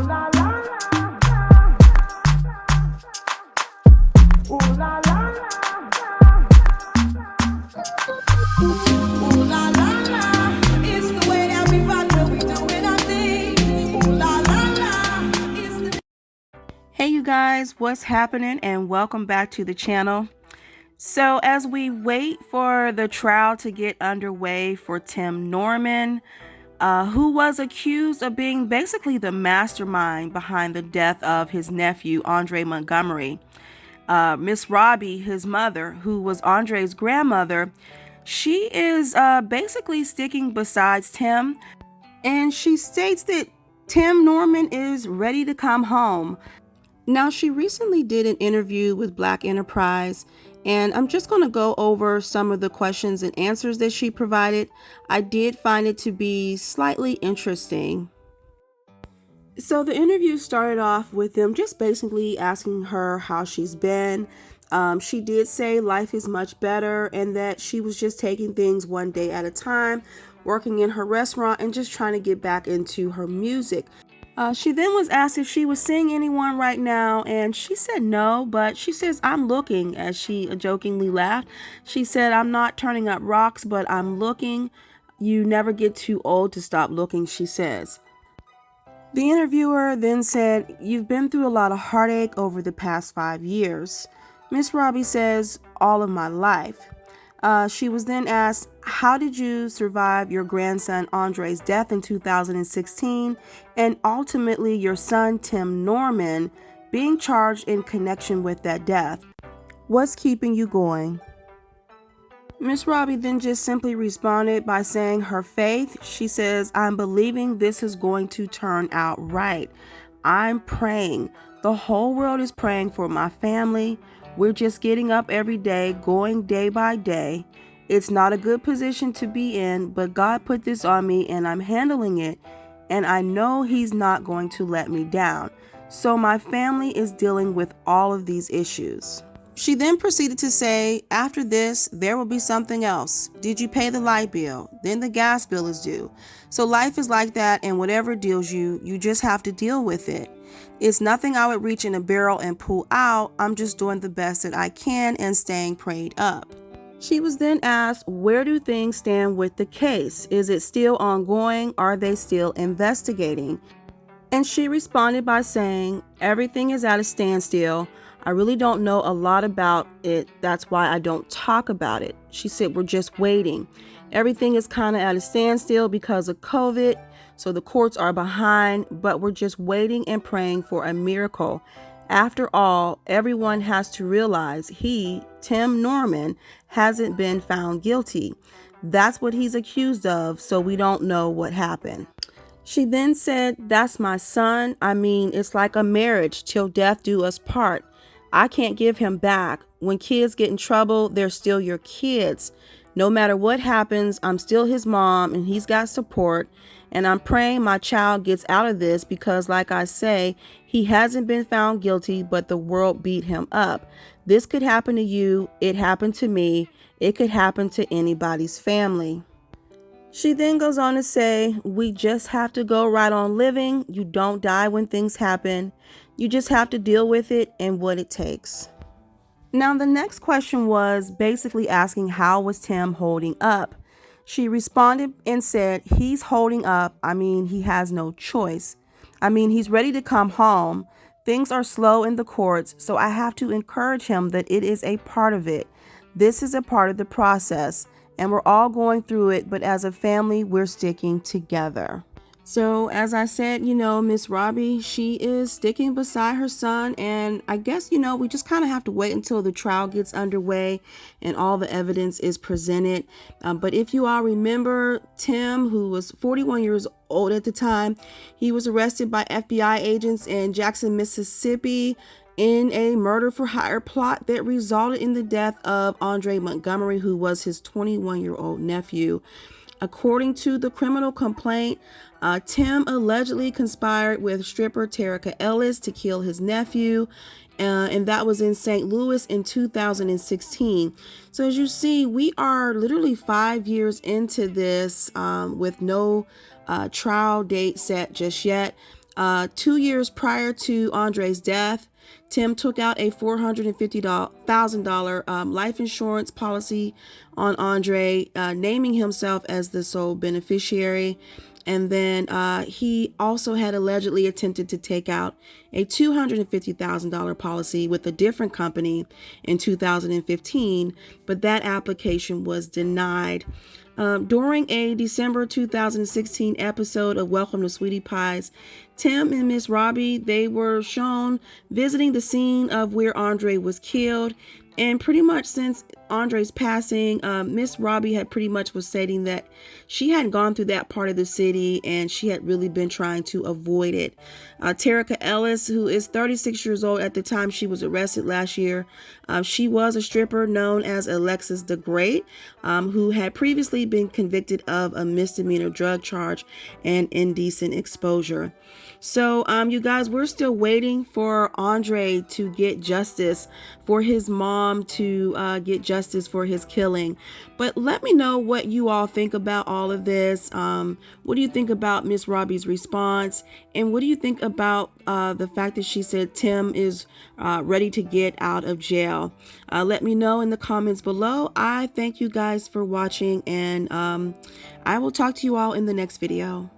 Hey you guys, what's happening, and welcome back to the channel. So as we wait for the trial to get underway for Tim Norman, who was accused of being basically the mastermind behind the death of his nephew, Andre Montgomery, Miss Robbie, his mother, who was Andre's grandmother, she is basically sticking beside Tim, and she states that Tim Norman is ready to come home. Now, she recently did an interview with Black Enterprise, and I'm just going to go over some of the questions and answers that she provided. I did find it to be slightly interesting. So the interview started off with them just basically asking her how she's been. She did say life is much better and that she was just taking things one day at a time, working in her restaurant and just trying to get back into her music. She then was asked if she was seeing anyone right now, and she said no, but she says, "I'm looking," as she jokingly laughed. She said, "I'm not turning up rocks, but I'm looking. You never get too old to stop looking," she says. The interviewer then said, "You've been through a lot of heartache over the past 5 years." Miss Robbie says, "All of my life." She was then asked, "How did you survive your grandson Andre's death in 2016 and ultimately your son Tim Norman being charged in connection with that death? What's keeping you going?" Miss Robbie then just simply responded by saying her faith. She says, "I'm believing this is going to turn out right. I'm praying. The whole world is praying for my family. We're just getting up every day, going day by day. It's not a good position to be in, but God put this on me and I'm handling it. And I know He's not going to let me down. So my family is dealing with all of these issues." She then proceeded to say, "After this, there will be something else. Did you pay the light bill? Then the gas bill is due. So life is like that, and whatever deals you, you just have to deal with it. It's nothing I would reach in a barrel and pull out. I'm just doing the best that I can and staying prayed up." She was then asked, "Where do things stand with the case? Is it still ongoing? Are they still investigating?" And she responded by saying, "Everything is at a standstill. I really don't know a lot about it. That's why I don't talk about it." She said, "We're just waiting. Everything is kind of at a standstill because of COVID. So the courts are behind, but we're just waiting and praying for a miracle. After all, everyone has to realize he, Tim Norman, hasn't been found guilty. That's what he's accused of, so we don't know what happened." She then said, "That's my son. I mean, it's like a marriage till death do us part. I can't give him back. When kids get in trouble, they're still your kids. No matter what happens, I'm still his mom and he's got support. And I'm praying my child gets out of this because, like I say, he hasn't been found guilty, but the world beat him up. This could happen to you. It happened to me. It could happen to anybody's family." She then goes on to say, "We just have to go right on living. You don't die when things happen. You just have to deal with it and what it takes." Now, the next question was basically asking how was Tim holding up. She responded and said, "He's holding up. I mean, he has no choice. I mean, he's ready to come home. Things are slow in the courts, so I have to encourage him that it is a part of it. This is a part of the process, and we're all going through it, but as a family, we're sticking together." So as I said, Miss Robbie, she is sticking beside her son. And I guess, we just kind of have to wait until the trial gets underway and all the evidence is presented. But if you all remember, Tim, who was 41 years old at the time, he was arrested by FBI agents in Jackson, Mississippi, in a murder for hire plot that resulted in the death of Andre Montgomery, who was his 21-year-old nephew. According to the criminal complaint, Tim allegedly conspired with stripper Terica Ellis to kill his nephew, and that was in St. Louis in 2016. So as you see, we are literally 5 years into this with no trial date set just yet. 2 years prior to Andre's death, Tim took out a $450,000 life insurance policy on Andre, naming himself as the sole beneficiary. And then he also had allegedly attempted to take out a $250,000 policy with a different company in 2015, but that application was denied. During a December 2016 episode of Welcome to Sweetie Pies, Tim and Miss Robbie, they were shown visiting the scene of where Andre was killed. And pretty much since Andre's passing, Miss Robbie had pretty much was stating that she hadn't gone through that part of the city and she had really been trying to avoid it. Terica Ellis, who is 36 years old at the time she was arrested last year, she was a stripper known as Alexis the Great, who had previously been convicted of a misdemeanor drug charge and indecent exposure. So, you guys, we're still waiting for Andre to get justice, for his mom to get justice for his killing. But let me know what you all think about all of this. What do you think about Miss Robbie's response? And what do you think about the fact that she said Tim is ready to get out of jail? Let me know in the comments below. I thank you guys for watching, and I will talk to you all in the next video.